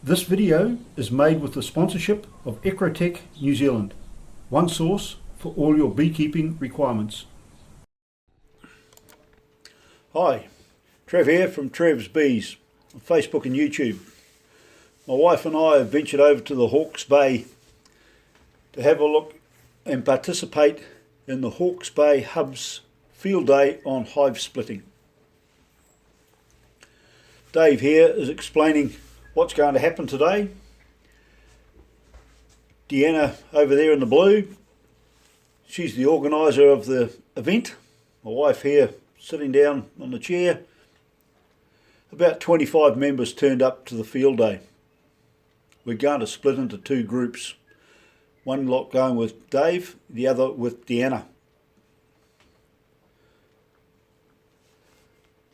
This video is made with the sponsorship of Ecrotech New Zealand, one source for all your beekeeping requirements. Hi, Trev here from Trevs Bees on Facebook and YouTube. My wife and I have ventured over to the Hawke's Bay to have a look and participate in the Hawke's Bay Hub's field day on hive splitting. Dave here is explaining what's going to happen today. Deanna over there in the blue, she's the organiser of the event. My wife here sitting down on the chair. About 25 members turned up to the field day. We're going to split into two groups. One lot going with Dave, the other with Deanna.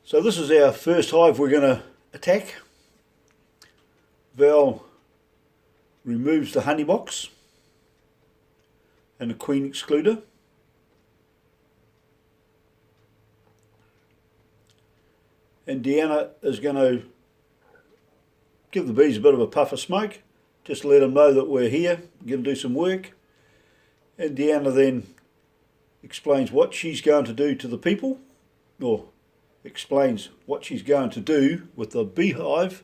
So this is our first hive we're going to attack. Val removes the honey box and the queen excluder. And Deanna is going to give the bees a bit of a puff of smoke, just to let them know that we're here, going to do some work. And Deanna then explains what she's going to do to the people, or explains what she's going to do with the beehive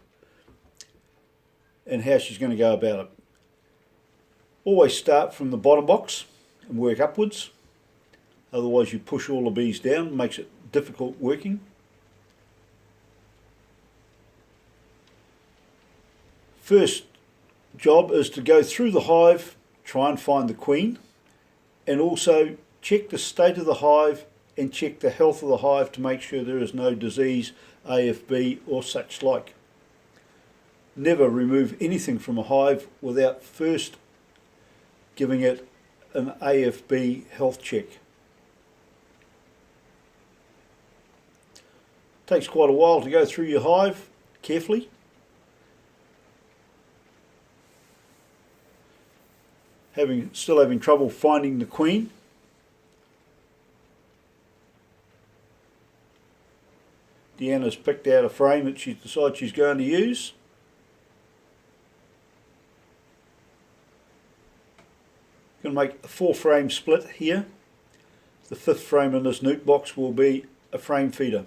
and how she's going to go about it. Always start from the bottom box and work upwards, otherwise you push all the bees down, makes it difficult working. First job is to go through the hive, try and find the queen, and also check the state of the hive and check the health of the hive to make sure there is no disease, AFB or such like. Never remove anything from a hive without first giving it an AFB health check. Takes quite a while to go through your hive carefully. Still having trouble finding the queen. Deanna's picked out a frame that she decides she's going to use. Going to make a 4-frame split here. The 5th frame in this nuke box will be a frame feeder.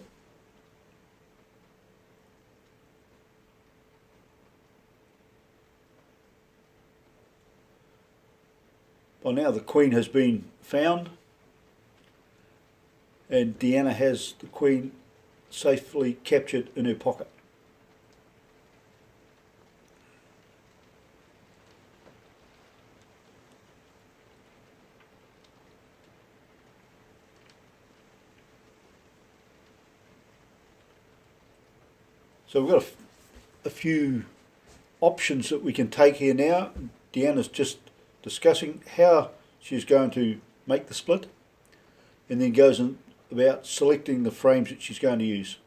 By now the queen has been found, and Deanna has the queen safely captured in her pocket. So we've got a few options that we can take here now. Deanna's just discussing how she's going to make the split, and then goes on about selecting the frames that she's going to use.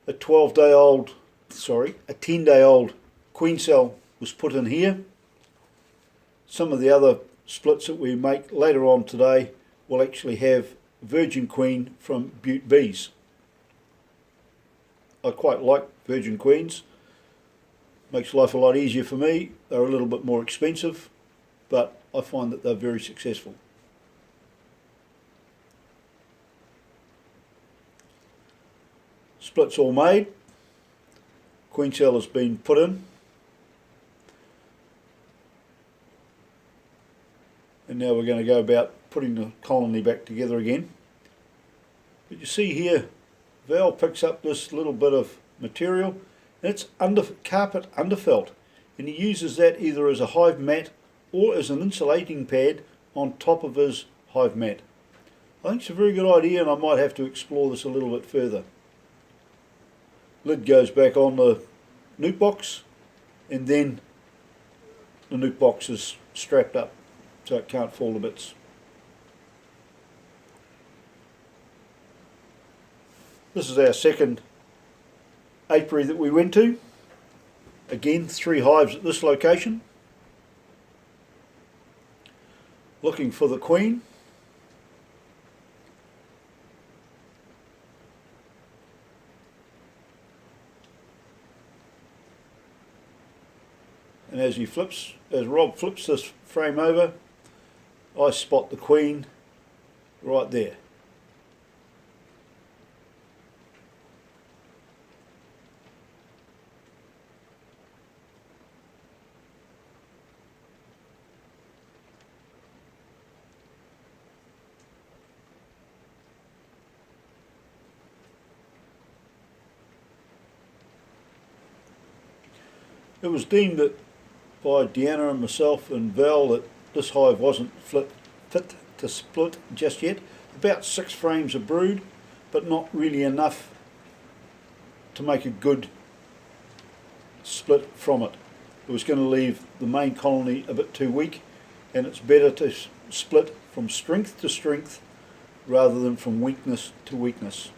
A 10-day-old queen cell was put in here. Some of the other splits that we make later on today will actually have virgin queen from Butte Bees. I quite like virgin queens. Makes life a lot easier for me. They're a little bit more expensive, but I find that they're very successful. Splits all made. Queen cell has been put in. And now we're going to go about putting the colony back together again. But you see here, Val picks up this little bit of material, and it's carpet underfelt, and he uses that either as a hive mat or as an insulating pad on top of his hive mat. I think it's a very good idea, and I might have to explore this a little bit further. Lid goes back on the nuke box, and then the nuke box is strapped up so it can't fall to bits. This is our second apiary that we went to. Again, 3 hives at this location. Looking for the queen. as Rob flips this frame over, I spot the queen right there. It was deemed that by Deanna and myself and Val that this hive wasn't fit to split just yet. About 6 frames of brood, but not really enough to make a good split from it. It was going to leave the main colony a bit too weak, and it's better to split from strength to strength rather than from weakness to weakness.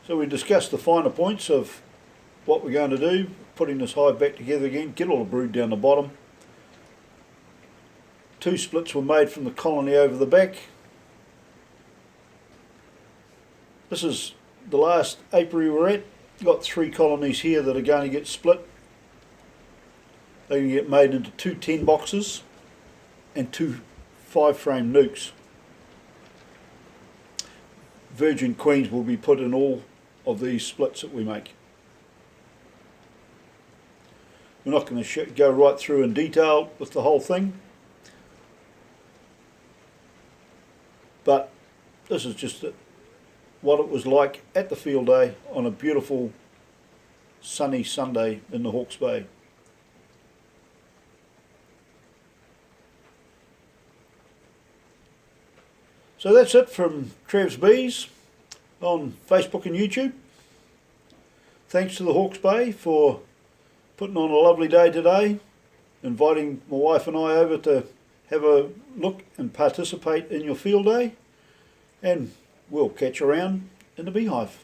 So we discussed the finer points of what we're going to do, putting this hive back together again, get all the brood down the bottom. 2 splits were made from the colony over the back. This is the last apiary we're at. Got 3 colonies here that are going to get split. They're going to get made into 2 10 boxes and 2 5-frame nukes. Virgin queens will be put in all of these splits that we make. We're not going to go right through in detail with the whole thing, but this is just what it was like at the field day on a beautiful sunny Sunday in the Hawke's Bay. So that's it from Trevs Bees on Facebook and YouTube. Thanks to the Hawke's Bay for putting on a lovely day today, inviting my wife and I over to have a look and participate in your field day, and we'll catch you around in the beehive.